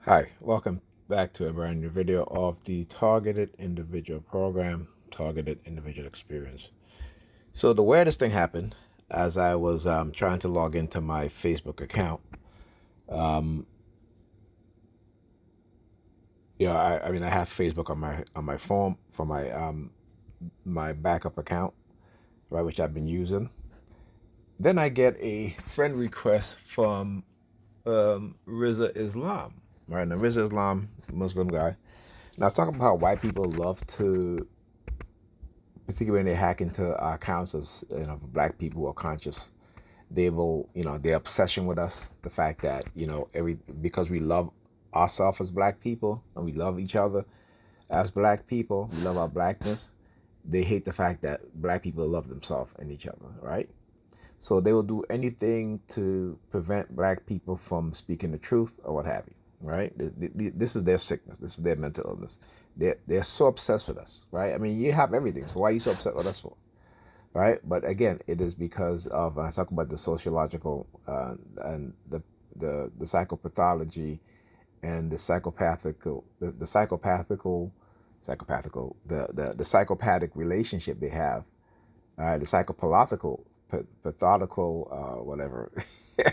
Hi, welcome back to a brand new video of the Targeted Individual Program, Targeted Individual Experience. So the weirdest thing happened as I was trying to log into my Facebook account. Um, I mean, I have Facebook on my phone for my backup account, right, which I've been using. Then I get a friend request from Riza Islam, right? Now Riza Islam, Muslim guy. Now talking about how white people love to, particularly when they hack into our accounts as black people who are conscious, they will, their obsession with us, the fact that every because we love ourselves as black people and we love each other as black people, we love our blackness. They hate the fact that black people love themselves and each other, right? So they will do anything to prevent black people from speaking the truth or what have you, right? This is their sickness. This is their mental illness. They're so obsessed with us, right? I mean, you have everything, so why are you so upset with us for, right? But again, it is because of I talk about the sociological and the psychopathology and the psychopathical the psychopathical psychopathical the psychopathic relationship they have, the psychopathological, pathological, whatever.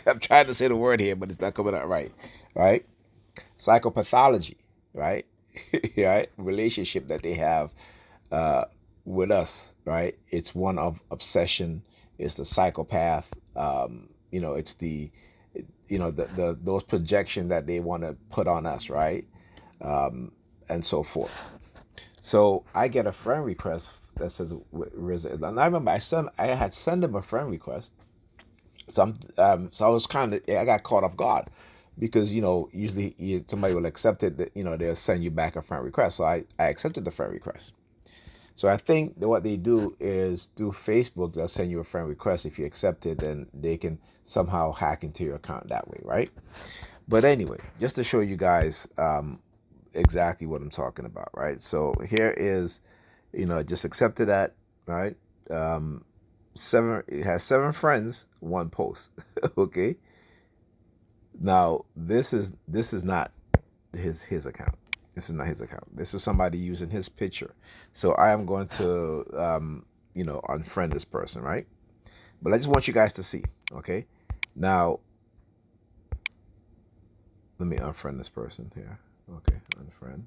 I'm trying to say the word here, but it's not coming out right. Right? Psychopathology, right? Right? Relationship that they have uh, with us, right? It's one of obsession. It's the psychopath. It's the those projections that they want to put on us, right? And so forth. So I get a friend request that says Riza Islam. And I remember I had sent him a friend request. So I was I got caught off guard because usually somebody will accept it. That they'll send you back a friend request. So I accepted the friend request. So I think that what they do is through Facebook they'll send you a friend request. If you accept it, then they can somehow hack into your account that way, right? But anyway, just to show you guys exactly what I'm talking about, right? So here is, just accepted that, right? Um, it has 7 friends, 1 post. Okay. Now this is not his account. This is not his account. This is somebody using his picture. So I am going to unfriend this person, right? But I just want you guys to see. Okay. Now let me unfriend this person here. Okay, unfriend.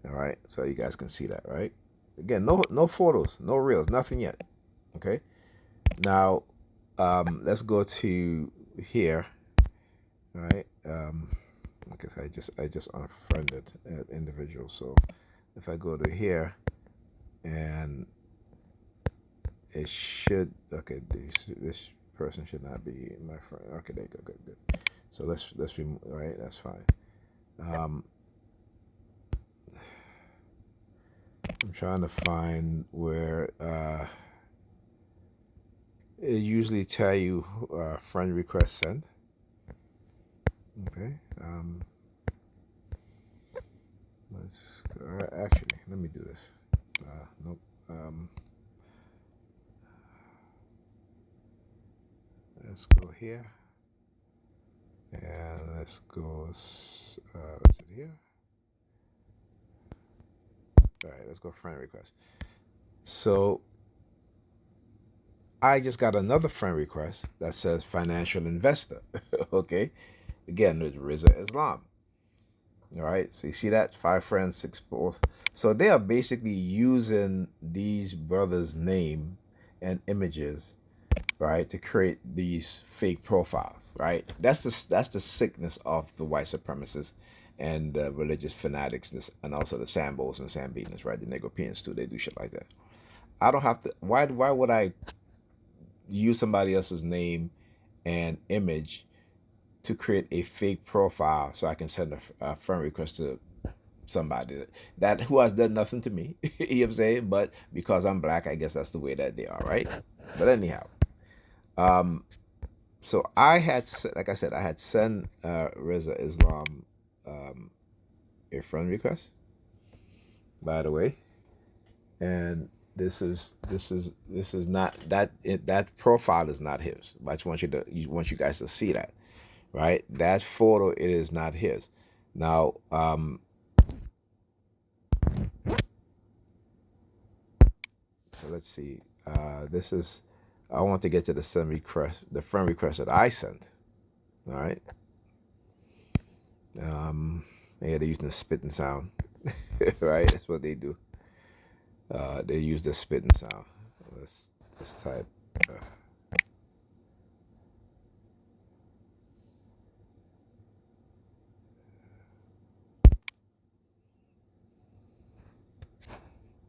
All right, so you guys can see that, right? Again, no photos, no reels, nothing yet. Okay. Now, let's go to here. All right. I guess I just unfriended an individual. So if I go to here and it should, okay, this person should not be my friend. Okay, there you go. Good. So let's remove. All right, that's fine. Um, I'm trying to find where it usually tell you friend request sent. Okay. Actually, let me do this. Nope. Let's go here and let's go. Is it here? All right. Let's go friend request. So I just got another friend request that says financial investor. Okay. Again, it's Riza Islam. All right. So you see that 5 friends, 6 posts. So they are basically using these brothers' name and images, right, to create these fake profiles, right? That's the sickness of the white supremacists and the religious fanatics, and also the Sambos and Sambinas, right? The Negropeans too. They do shit like that. I don't have to. Why would I use somebody else's name and image to create a fake profile so I can send a friend request to somebody that who has done nothing to me? You know what I'm saying? But because I'm black, I guess that's the way that they are, right? But anyhow, um, so like I said, I had sent Reza Islam um, a friend request, by the way, and this is not that profile is not his. But I just want you guys to see that, right? That photo, it is not his. Now, so let's see. This is, I want to get to the friend request that I sent. All right. Yeah, they're using the spitting sound, right? That's what they do. They use the spitting sound. Let's type. Uh,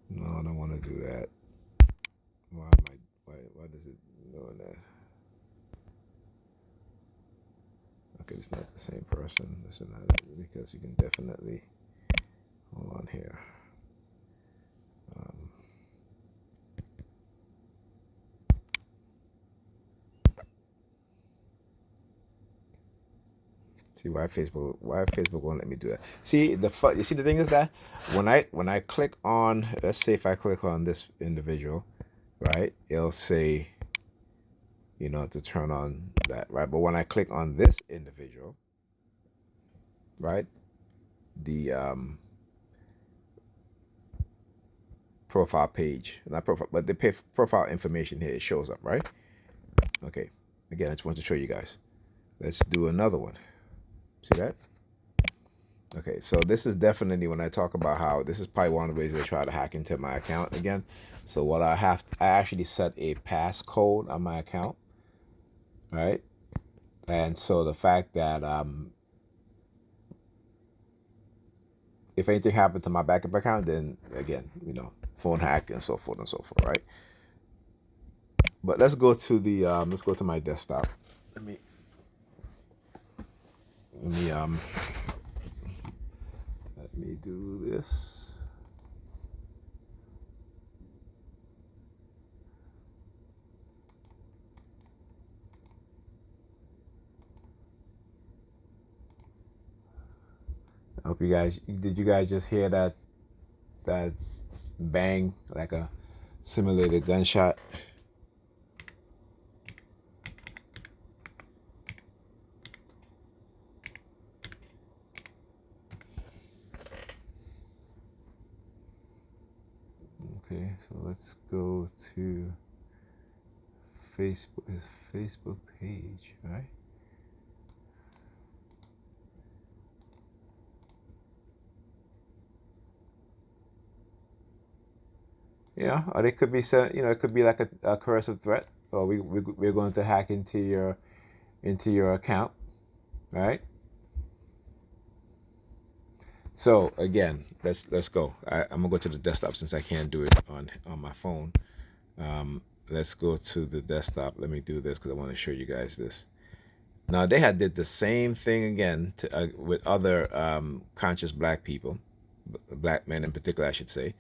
no, I don't want to do that. Why am I? Why does it doing that? Okay, it's not the same person. This is not it because you can definitely hold on here. Um, See why Facebook won't let me do that. See you see the thing is that when I click on, let's say if I click on this individual, right, it'll say, to turn on that, right? But when I click on this individual, right, the profile page, not profile, but the profile information here, it shows up, right? Okay. Again, I just want to show you guys. Let's do another one. See that? Okay, so this is definitely when I talk about how this is probably one of the ways they try to hack into my account again. So what I actually set a passcode on my account, right? And so the fact that if anything happened to my backup account, then again, phone hack and so forth and so forth, right? But let's go to my desktop. Let me let me um let me do this. I hope you guys just hear that bang like a simulated gunshot? Okay, so let's go to his Facebook page, right? Yeah, or it could be it could be like a coercive threat, or we're going to hack into your account, right? So again, let's go. I'm gonna go to the desktop since I can't do it on my phone. Let's go to the desktop. Let me do this because I want to show you guys this. Now they had did the same thing again with other conscious black people, black men in particular, I should say.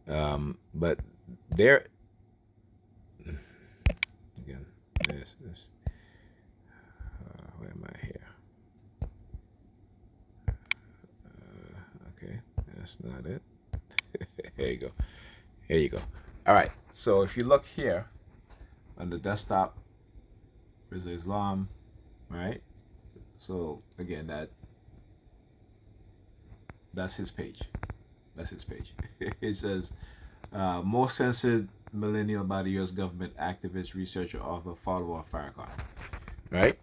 But they're again this. Where am I here? Okay, that's not it. Here you go. Here you go. All right. So if you look here on the desktop, there's Islam, right? So again, that's his page. That's his page. It says most censored millennial by the U.S. government, activist, researcher, author, follower of Farrakhan. Right?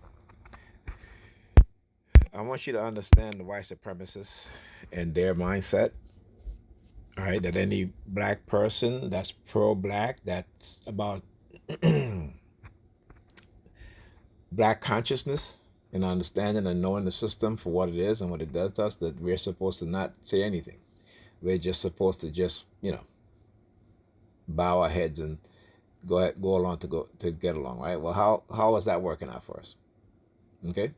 I want you to understand the white supremacists and their mindset. All right, that any black person that's pro-black, that's about black consciousness and understanding and knowing the system for what it is and what it does to us, that we're supposed to not say anything. We're just supposed to just bow our heads and go along to get along, right? Well, how is that working out for us? Okay,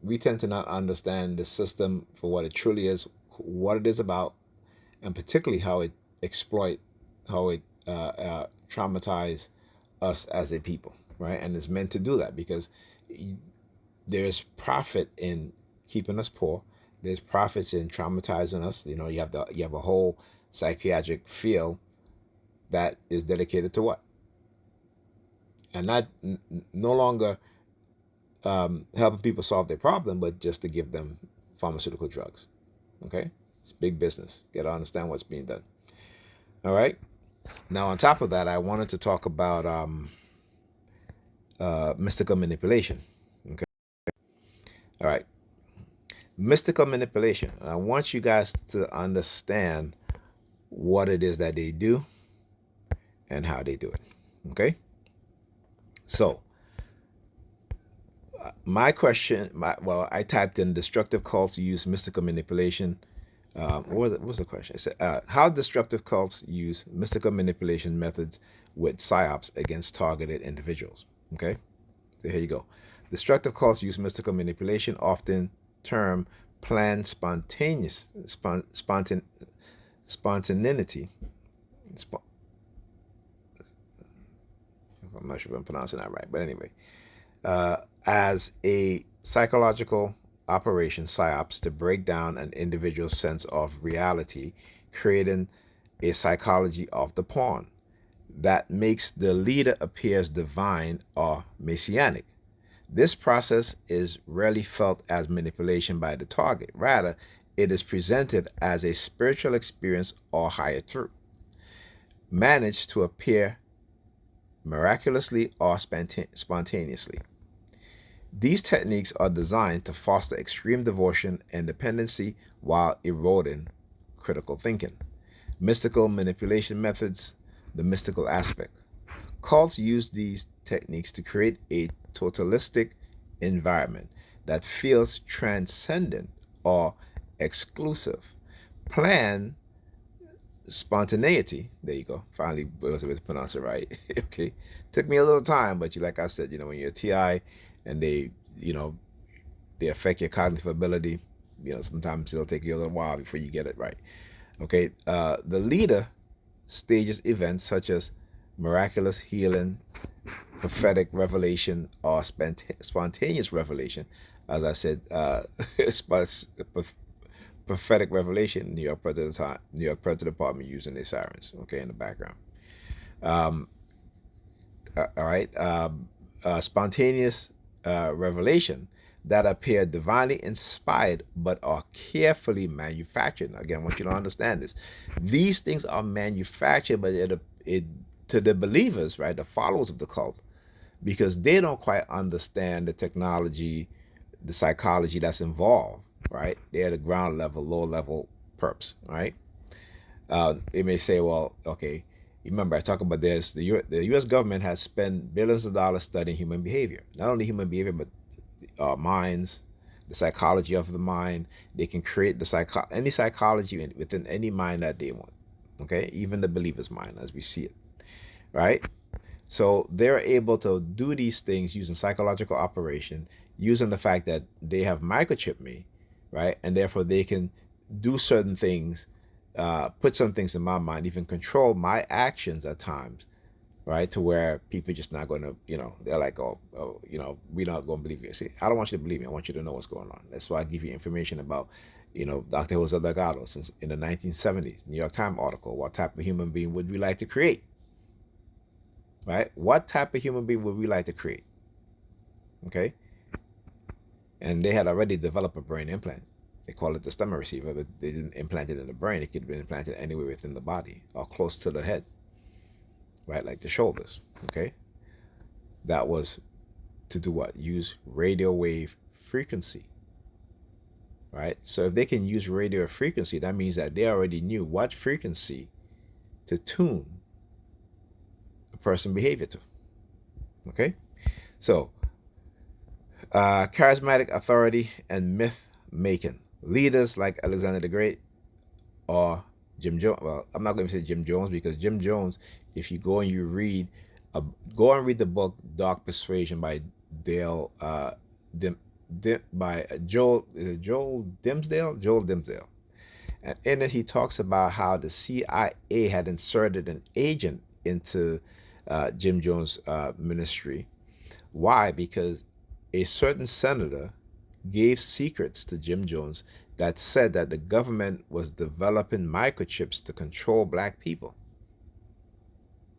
we tend to not understand the system for what it truly is, what it is about, and particularly how it exploit, how it traumatize us as a people, right? And it's meant to do that because there's profit in keeping us poor. There's profits in traumatizing us. You have a whole psychiatric field that is dedicated to what, and not no longer helping people solve their problem, but just to give them pharmaceutical drugs. Okay, it's big business. You got to understand what's being done. All right. Now, on top of that, I wanted to talk about mystical manipulation. Okay. All right. Mystical manipulation. I want you guys to understand what it is that they do and how they do it. Okay. So, my question, I typed in destructive cults use mystical manipulation. What was the question? It said, how destructive cults use mystical manipulation methods with psyops against targeted individuals. Okay, so here you go. Destructive cults use mystical manipulation, often termed planned spontaneity. I'm not sure if I'm pronouncing that right, but anyway, as a psychological operation, psyops, to break down an individual's sense of reality, creating a psychology of the pawn that makes the leader appears divine or messianic. This process is rarely felt as manipulation by the target. Rather, it is presented as a spiritual experience or higher truth, managed to appear miraculously or spontaneously. These techniques are designed to foster extreme devotion and dependency while eroding critical thinking. Mystical manipulation methods, the mystical aspect. Cults use these techniques to create a totalistic environment that feels transcendent or exclusive. Plan spontaneity. There you go. Finally, I was able to pronounce it right. Okay, took me a little time, but like I said, when you're a TI and you know, they affect your cognitive ability. Sometimes it'll take you a little while before you get it right. Okay, the leader stages events such as miraculous healing, prophetic revelation, or spontaneous revelation. As I said, prophetic revelation. New York Predator Department using their sirens. Okay, in the background. Um, all right. Spontaneous revelation that appear divinely inspired but are carefully manufactured. Again, I want you to understand this. These things are manufactured, but it to the believers, right, the followers of the cult, because they don't quite understand the technology, the psychology that's involved, right? They're the ground level, low level perps, right? They may say, well, okay, remember I talked about this. The U.S. government has spent billions of dollars studying human behavior, not only human behavior, but minds, the psychology of the mind. They can create any psychology within any mind that they want. Okay, even the believer's mind, as we see it, right? So they're able to do these things using psychological operation, using the fact that they have microchipped me, right? And therefore they can do certain things, put some things in my mind, even control my actions at times, right? To where people just not going to, they're like, we're not going to believe you. See, I don't want you to believe me. I want you to know what's going on. That's why I give you information about, Dr. Jose Delgado since in the 1970s, New York Times article, what type of human being would we like to create? Right? What type of human being would we like to create? Okay. And they had already developed a brain implant. They call it the stemmer receiver, but they didn't implant it in the brain. It could have been implanted anywhere within the body or close to the head, right? Like the shoulders. Okay. That was to do what? Use radio wave frequency. Right? So if they can use radio frequency, that means that they already knew what frequency to tune a person behavior to. Okay? So charismatic authority and myth making. Leaders like Alexander the Great or Jim Jones. Well, I'm not going to say Jim Jones because Jim Jones, if you go and you read, go and read the book Dark Persuasion by Dale, by Joel Dimsdale? Joel Dimsdale. And in it, he talks about how the CIA had inserted an agent into Jim Jones' ministry. Why? Because a certain senator gave secrets to Jim Jones that said that the government was developing microchips to control black people.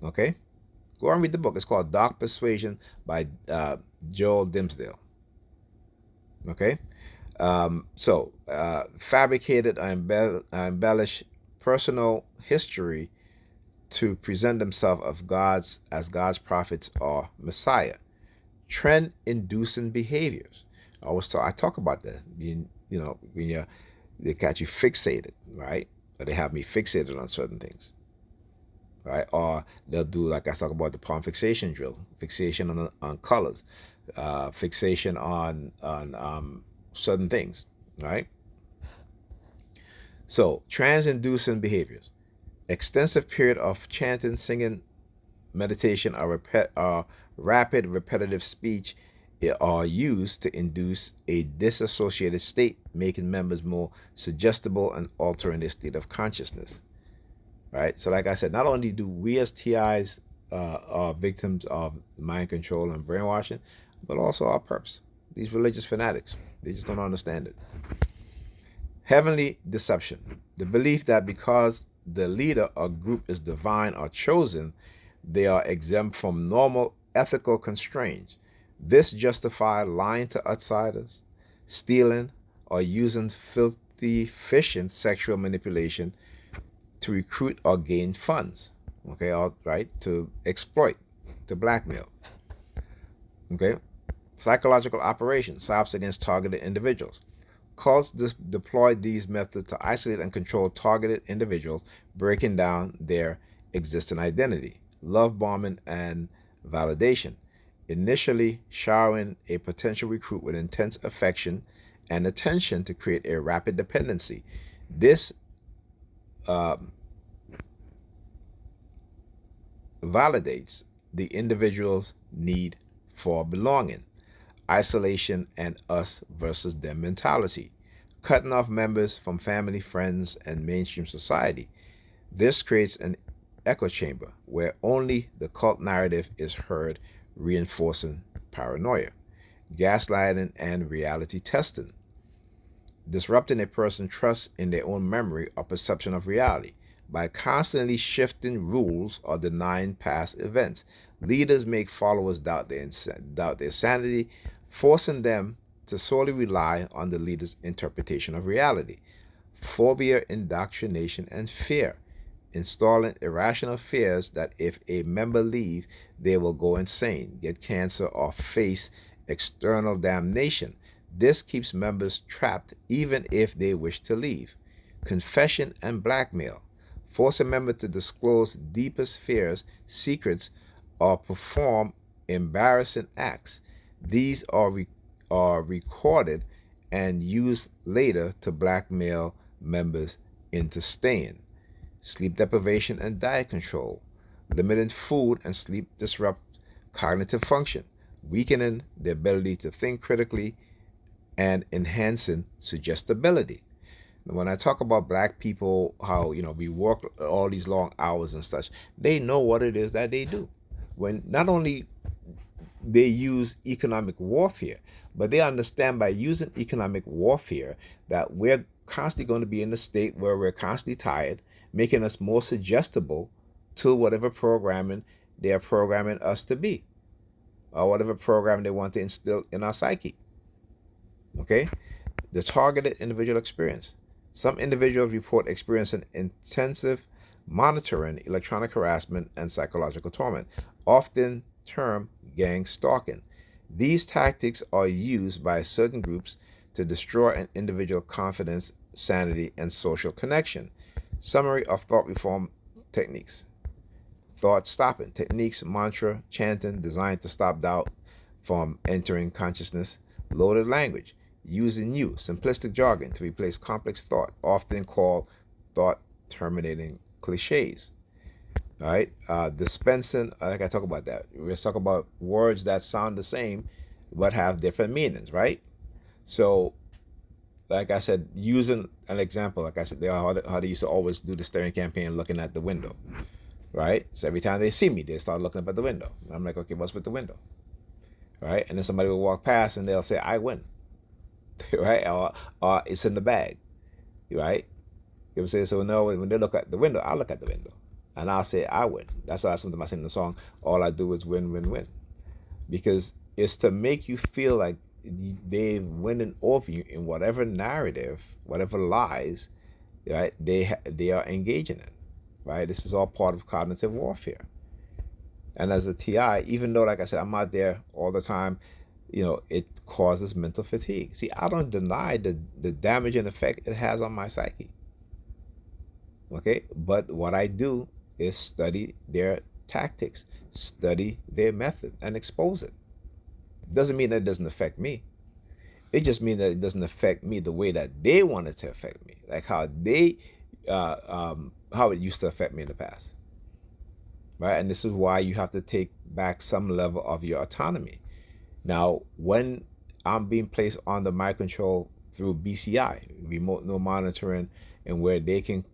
Okay? Go and read the book. It's called Dark Persuasion by Joel Dimsdale. Okay, fabricated or embellish personal history to present themselves of God's as God's prophets or Messiah. Trend-inducing behaviors. I talk about that. When they catch you fixated, right? Or they have me fixated on certain things, right? Or they'll do, like I talk about, the palm fixation drill, fixation on colors, fixation on certain things, right? So trance-inducing behaviors, extensive period of chanting, singing, meditation, or rapid repetitive speech are used to induce a disassociated state, making members more suggestible and altering their state of consciousness. Right. So, like I said, not only do we as TIs are victims of mind control and brainwashing, but also our perps, these religious fanatics. They just don't understand it. Heavenly deception, the belief that because the leader or group is divine or chosen, they are exempt from normal ethical constraints. This justifies lying to outsiders, stealing, or using filthy, efficient sexual manipulation to recruit or gain funds. Okay, all right, to exploit, to blackmail. Okay, psychological operations, SOPs against targeted individuals. Cults deployed these methods to isolate and control targeted individuals, breaking down their existing identity. Love bombing and validation. Initially showering a potential recruit with intense affection and attention to create a rapid dependency. This uh, validates the individual's need for belonging, isolation, and us versus them mentality, cutting off members from family, friends, and mainstream society. This creates an echo chamber where only the cult narrative is heard, reinforcing paranoia, gaslighting, and reality testing, disrupting a person's trust in their own memory or perception of reality. By constantly shifting rules or denying past events, leaders make followers doubt their sanity, forcing them to solely rely on the leader's interpretation of reality. Phobia, indoctrination, and fear, installing irrational fears that if a member leave, they will go insane, get cancer, or face external damnation. This keeps members trapped even if they wish to leave. Confession and blackmail, force a member to disclose deepest fears, secrets, or perform embarrassing acts. These are recorded and used later to blackmail members into staying. Sleep deprivation and diet control, limiting food and sleep disrupt cognitive function, weakening the ability to think critically and enhancing suggestibility. When I talk about black people, how we work all these long hours and such, they know what it is that they do. When not only they use economic warfare, but they understand by using economic warfare that we're constantly going to be in a state where we're constantly tired, making us more suggestible to whatever programming they are programming us to be, or whatever program they want to instill in our psyche. Okay? The targeted individual experience. Some individuals report experiencing intensive monitoring, electronic harassment, and psychological torment, often termed gang stalking. These tactics are used by certain groups to destroy an individual's confidence, sanity, and social connection. Summary of thought reform techniques. Thought stopping techniques, mantra chanting designed to stop doubt from entering consciousness. Loaded language, using new, simplistic jargon to replace complex thought, often called thought terminating cliches. All right, dispensing, like I talk about that. We're talk about words that sound the same but have different meanings, right? So, like I said, using an example, like I said, how they used to always do the staring campaign looking at the window, right? So every time they see me, they start looking up at the window. And I'm like, okay, what's with the window? Right? And then somebody will walk past and they'll say, I win. Right? Or it's in the bag. Right? You know what I'm saying? So no, when they look at the window, I look at the window. And I'll say, I win. That's why sometimes I sing in the song, all I do is win, win, win. Because it's to make you feel like they winning over you in whatever narrative, whatever lies, right? They are engaging in, right? This is all part of cognitive warfare. And as a TI, even though, like I said, I'm not there all the time, it causes mental fatigue. See, I don't deny the damage and effect it has on my psyche. Okay, but what I do is study their tactics, study their method, and expose it. Doesn't mean that it doesn't affect me. It just means that it doesn't affect me the way that they want it to affect me, like how it used to affect me in the past, right? And this is why you have to take back some level of your autonomy. Now, when I'm being placed under my control through BCI, remote no monitoring, and where they can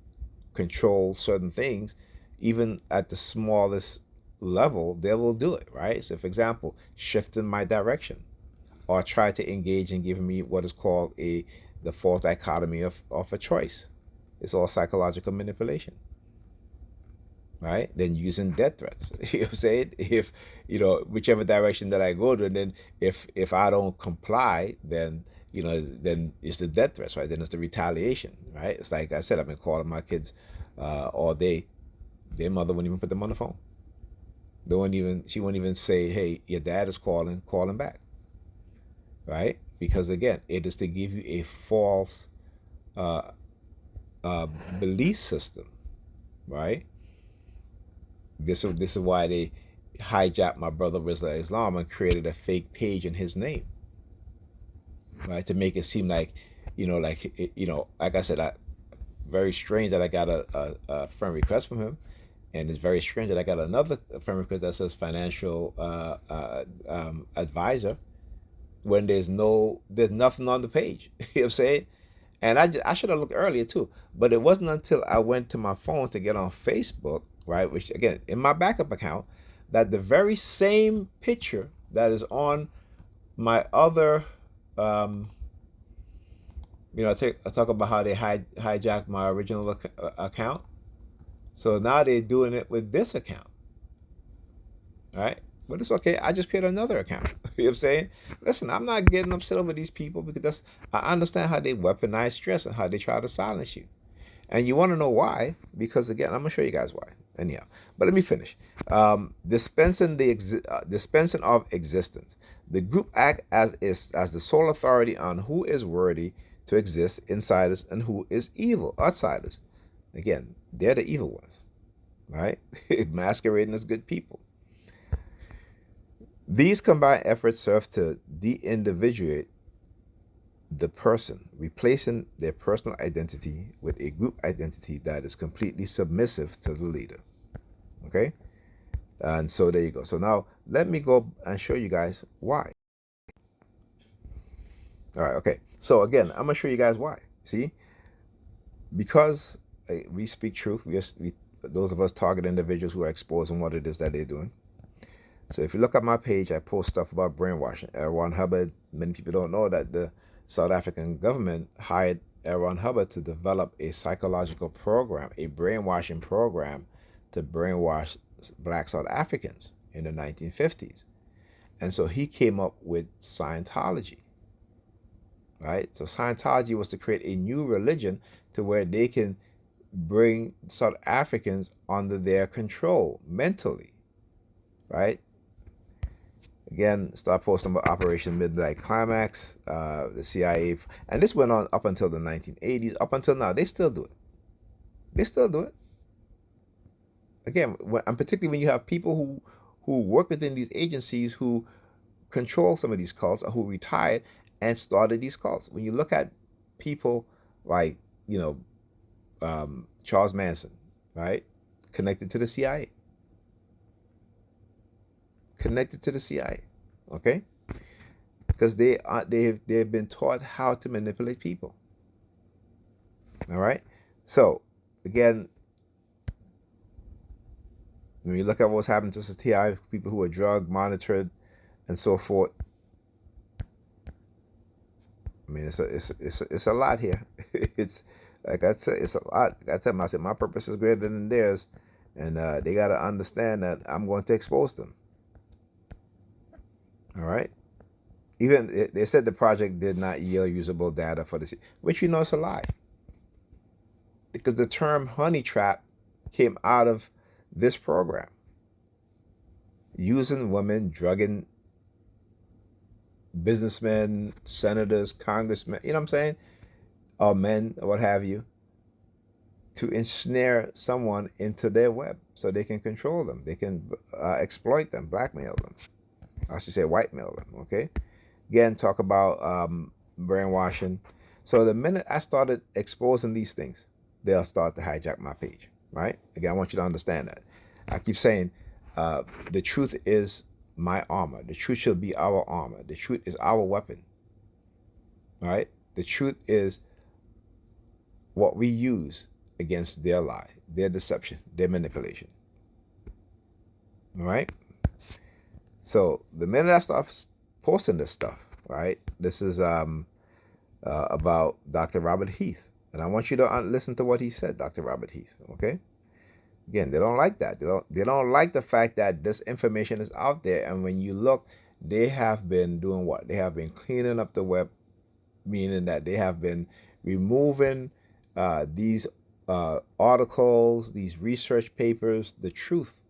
control certain things, even at the smallest level, they will do it, right? So, for example, shifting my direction, or try to engage in giving me what is called the false dichotomy of a choice. It's all psychological manipulation, right? Then using death threats. You know what I'm saying? If whichever direction that I go to, and then if I don't comply, then then it's the death threats, right? Then it's the retaliation, right? It's like I said, I've been calling my kids all day. Their mother wouldn't even put them on the phone. She wouldn't even say, "Hey, your dad is calling, call him back." Right? Because again, it is to give you a false uh, belief system, right? This is why they hijacked my brother Rizla Islam and created a fake page in his name, right? To make it seem like, like I said, very strange that I got a friend request from him, and it's very strange that I got another friend request that says financial advisor, when there's nothing on the page. You know what I'm saying? And I should have looked earlier too, but it wasn't until I went to my phone to get on Facebook, right, which again in my backup account, that the very same picture that is on my other, um, I talk about how they hijacked my original account. So now they're doing it with this account, right? But it's okay. I just create another account. You know what I'm saying? Listen, I'm not getting upset over these people, because I understand how they weaponize stress and how they try to silence you. And you want to know why? Because again, I'm gonna show you guys why. Anyhow, but let me finish. Dispensing of existence. The group act as the sole authority on who is worthy to exist, insiders, and who is evil, outsiders. Again, they're the evil ones, right? Masquerading as good people. These combined efforts serve to de-individuate the person, replacing their personal identity with a group identity that is completely submissive to the leader. Okay? And so there you go. So now let me go and show you guys why. All right, okay. So again, I'm going to show you guys why. See? Because we speak truth, those of us target individuals who are exposing what it is that they're doing. So if you look at my page, I post stuff about brainwashing. L. Ron Hubbard, many people don't know that the South African government hired L. Ron Hubbard to develop a psychological program, a brainwashing program to brainwash black South Africans in the 1950s. And so he came up with Scientology, right? So Scientology was to create a new religion to where they can bring South Africans under their control mentally, right? Again, start posting about Operation Midnight Climax, the CIA, and this went on up until the 1980s. Up until now, they still do it. They still do it. Again, and particularly when you have people who work within these agencies who control some of these cults, or who retired and started these cults. When you look at people like Charles Manson, right, connected to the CIA. Connected to the CIA, okay? Because they've been taught how to manipulate people. All right. So again, when you look at what's happened to TI, people who are drug monitored and so forth. I mean, it's a lot here. It's like I said, it's a lot. Like I tell them, I said my purpose is greater than theirs, and they got to understand that I'm going to expose them. All right. Even they said the project did not yield usable data for this, which you know is a lie, because the term honey trap came out of this program, using women, drugging businessmen, senators, congressmen, you know what I'm saying, or men, or what have you, to ensnare someone into their web so they can control them. They can exploit them, blackmail them. I should say whitemail them, okay? Again, talk about brainwashing. So the minute I started exposing these things, they'll start to hijack my page, right? Again, I want you to understand that. I keep saying the truth is my armor. The truth shall be our armor. The truth is our weapon, right? The truth is what we use against their lie, their deception, their manipulation. All right? So the minute I start posting this stuff, right? This is about Dr. Robert Heath. And I want you to listen to what he said, Dr. Robert Heath, okay? Again, they don't like that. They don't like the fact that this information is out there. And when you look, they have been doing what? They have been cleaning up the web, meaning that they have been removing these articles, these research papers, the truth,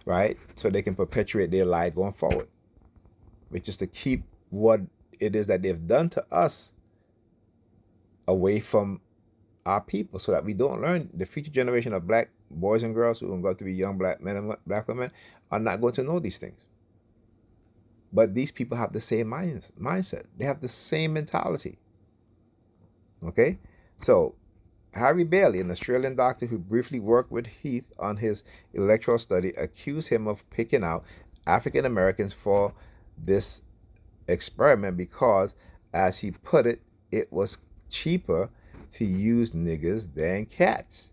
right? So they can perpetuate their lie going forward, which is to keep what it is that they've done to us away from our people, so that we don't learn. The future generation of black boys and girls who are going to be young black men and black women are not going to know these things. But these people have the same mindset. They have the same mentality. Okay? So Harry Bailey, an Australian doctor who briefly worked with Heath on his electoral study, accused him of picking out African Americans for this experiment because, as he put it, it was cheaper to use niggers than cats.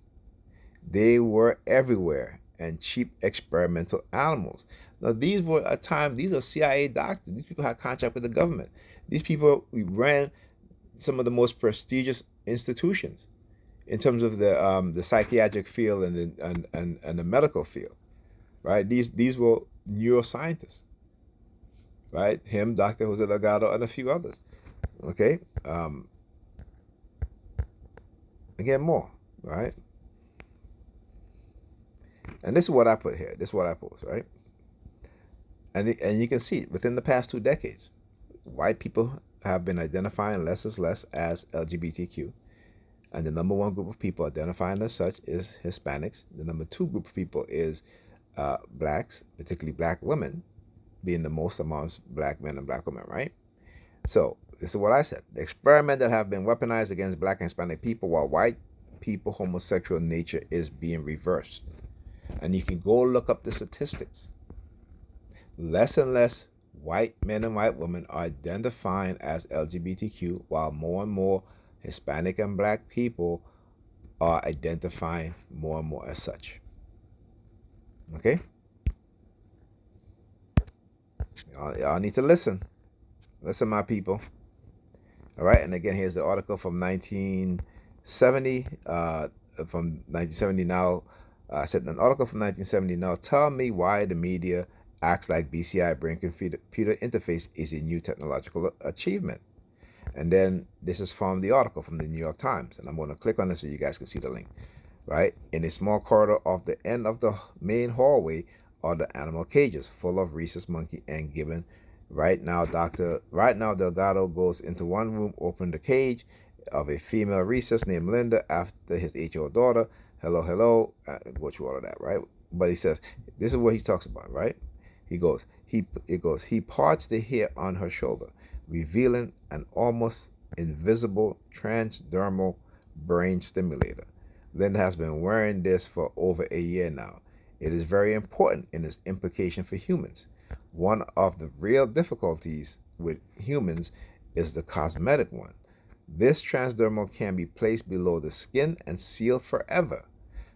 They were everywhere and cheap experimental animals. Now, these were a time, these are CIA doctors. These people had contact with the government. These people ran some of the most prestigious institutions in terms of the psychiatric field and the medical field, right? These were neuroscientists, right? Him, Dr. Jose Delgado, and a few others. Okay, again, more, right? And this is what I put here. This is what I post, right? And you can see within the past 2 decades, white people have been identifying less and less as LGBTQ. And the number one group of people identifying as such is Hispanics. The number two group of people is blacks, particularly black women, being the most amongst black men and black women, right? So this is what I said. The experiment that have been weaponized against black and Hispanic people, while white people homosexual nature is being reversed. And you can go look up the statistics. Less and less white men and white women are identifying as LGBTQ, while more and more Hispanic and black people are identifying more and more as such. Okay? Y'all need to listen. Listen, my people. All right, and again, here's the article from 1970. From 1970 now. I said an article from 1970 now. Tell me why the media acts like BCI, brain computer interface, is a new technological achievement. And then this is from the article from the New York Times, and I'm going to click on this so you guys can see the link. Right, in a small corridor off the end of the main hallway are the animal cages full of rhesus monkey and gibbon. Right now, Delgado goes into one room, open the cage of a female rhesus named Linda after his 8-year-old daughter. Hello, go through all of that, right? But he says, this is what he talks about, right? He parts the hair on her shoulder, revealing an almost invisible transdermal brain stimulator. Linda has been wearing this for over a year now. It is very important in its implication for humans. One of the real difficulties with humans is the cosmetic one. This transdermal can be placed below the skin and sealed forever,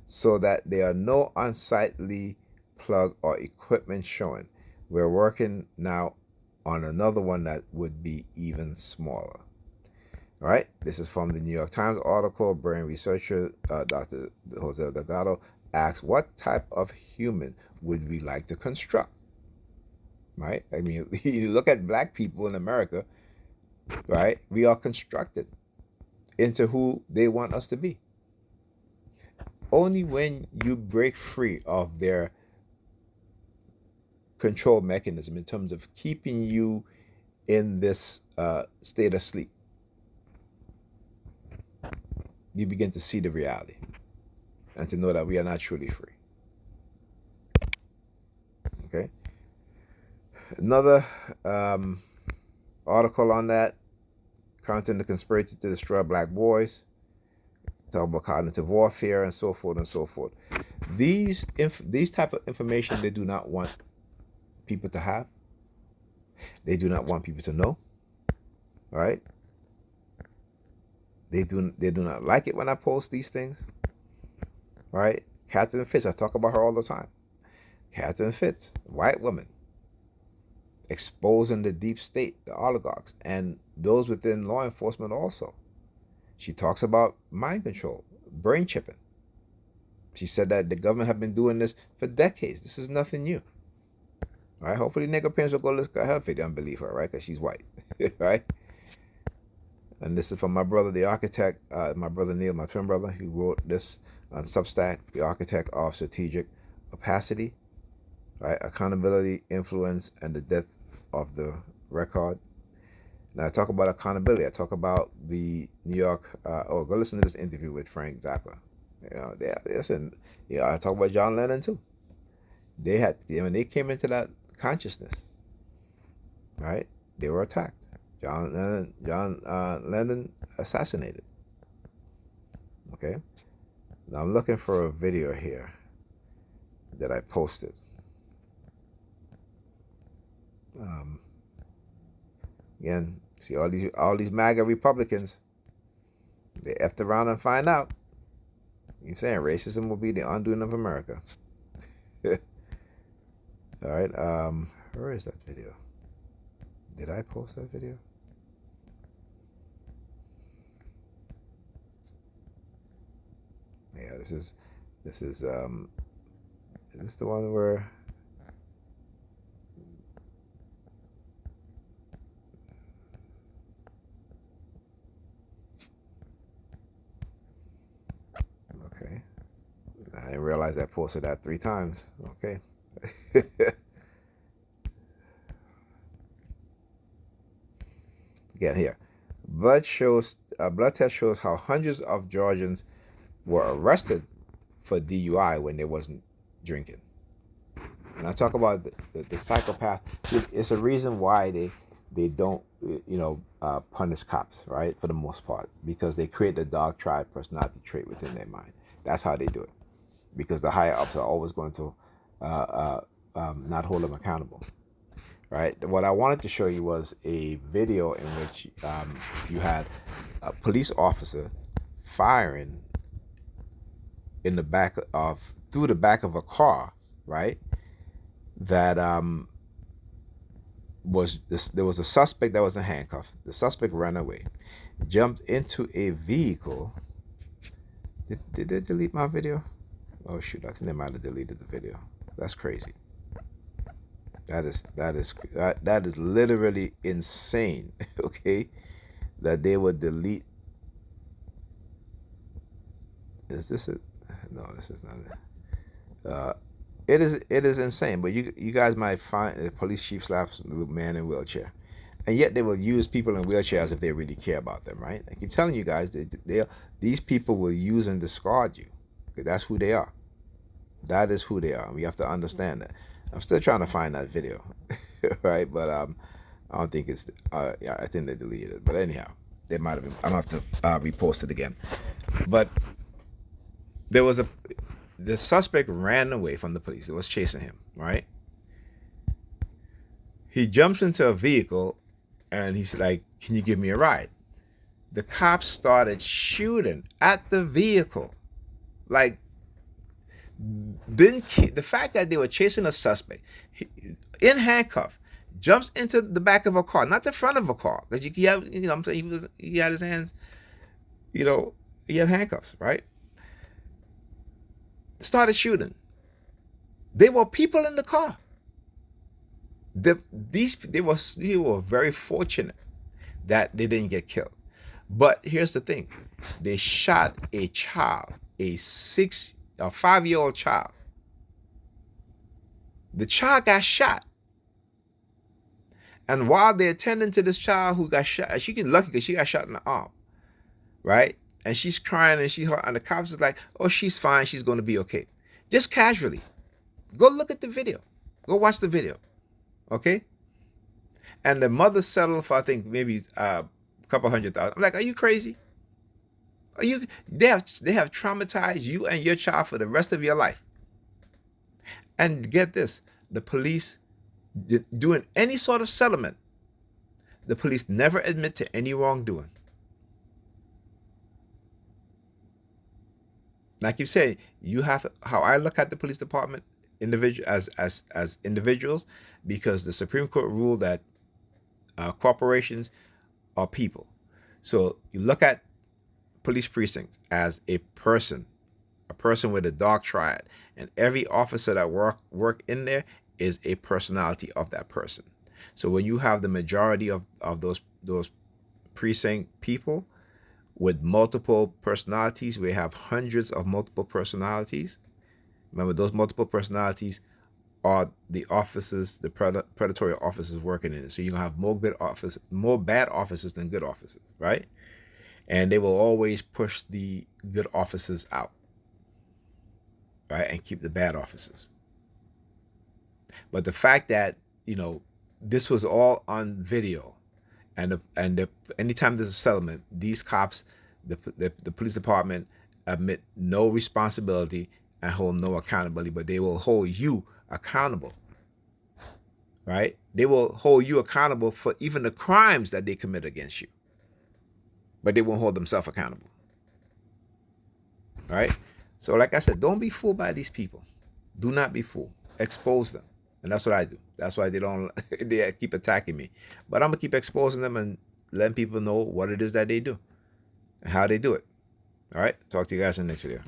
so that there are no unsightly plug or equipment showing. We're working now on another one that would be even smaller. All right, this is from the New York Times article. Brain researcher Dr. Jose Delgado asks, what type of human would we like to construct? right? I mean, you look at black people in America, right? We are constructed into who they want us to be. Only when you break free of their control mechanism in terms of keeping you in this state of sleep, you begin to see the reality and to know that we are not truly free. Okay. Another um, article on that: counting the conspiracy to destroy black boys. Talk about cognitive warfare and so forth and so forth. These type of information they do not want people to have. They do not want people to know. Right? They do not like it when I post these things. Right? Catherine Fitz, I talk about her all the time. Catherine Fitz, white woman, exposing the deep state, the oligarchs, and those within law enforcement also. She talks about mind control, brain chipping. She said that the government have been doing this for decades. This is nothing new. Right? Hopefully, nigger parents will go look at her video and believe her, right? Because she's white, right? And this is from my brother, the architect, my brother Neil, my twin brother, who wrote this on Substack, the architect of strategic opacity, right? Accountability, influence, and the death of the record. Now I talk about accountability. I talk about the New York. Go listen to this interview with Frank Zappa. Listen. I talk about John Lennon too. They had when they came into that consciousness, right? They were attacked. John Lennon assassinated. Okay. Now I'm looking for a video here that I posted. Again, see all these MAGA Republicans, they effed around and find out. You're saying racism will be the undoing of America. All right. Where is that video? Did I post that video? Yeah, this is is this the one where okay. I didn't realize I posted that 3 times. Okay. Again here. Blood test shows how hundreds of Georgians were arrested for DUI when they wasn't drinking. And I talk about the psychopath. It's a reason why they don't punish cops, right? For the most part, because they create the dog tribe personality trait within their mind. That's how they do it, because the higher ups are always going to not hold them accountable, right? What I wanted to show you was a video in which you had a police officer firing in the back of through the back of a car, right? That there was a suspect that was in handcuffs. The suspect ran away, jumped into a vehicle. Did they delete my video? Oh shoot! I think they might have deleted the video. That's crazy. That is literally insane. Okay, that they would delete. Is this it? No, this is not it. It is insane. But you guys might find a police chief slaps a man in a wheelchair, and yet they will use people in wheelchairs as if they really care about them, right? I keep telling you guys that these people will use and discard you. Okay, that's who they are. That is who they are. We have to understand that. I'm still trying to find that video, right? But I don't think it's. Yeah, I think they deleted it. But anyhow, they might have been. I'm gonna have to repost it again. But there was the suspect ran away from the police that was chasing him, right? He jumps into a vehicle and he's like, "Can you give me a ride?" The cops started shooting at the vehicle. Like, the fact that they were chasing a suspect in handcuff, jumps into the back of a car, not the front of a car, because you have, I'm saying he had his hands, he had handcuffs, right? Started shooting. There were people in the car. They were very fortunate that they didn't get killed. But here's the thing: they shot a child, a 5-year old child. The child got shot, and while they're attending to this child who got shot, she get lucky because she got shot in the arm, right? And she's crying, and the cops is like, "Oh, she's fine. She's going to be okay." Just casually, go look at the video. Go watch the video, okay? And the mother settled for, I think, maybe a couple $100,000. I'm like, are you crazy? Are you? They have traumatized you and your child for the rest of your life. And get this: the police doing any sort of settlement, the police never admit to any wrongdoing. Like you say, you have how I look at the police department individual as individuals, because the Supreme Court ruled that corporations are people. So you look at police precincts as a person with a dog triad, and every officer that work in there is a personality of that person. So when you have the majority of those precinct people with multiple personalities, we have hundreds of multiple personalities. Remember, those multiple personalities are the officers, the predatory officers working in it. So you're gonna have more bad officers than good officers, right? And they will always push the good officers out, right, and keep the bad officers. But the fact that this was all on video, anytime there's a settlement, these cops, the police department, admit no responsibility and hold no accountability, but they will hold you accountable, right? They will hold you accountable for even the crimes that they commit against you, but they won't hold themselves accountable, right? So, like I said, don't be fooled by these people. Do not be fooled. Expose them. And that's what I do. That's why they keep attacking me. But I'm going to keep exposing them and letting people know what it is that they do and how they do it. All right. Talk to you guys in the next video.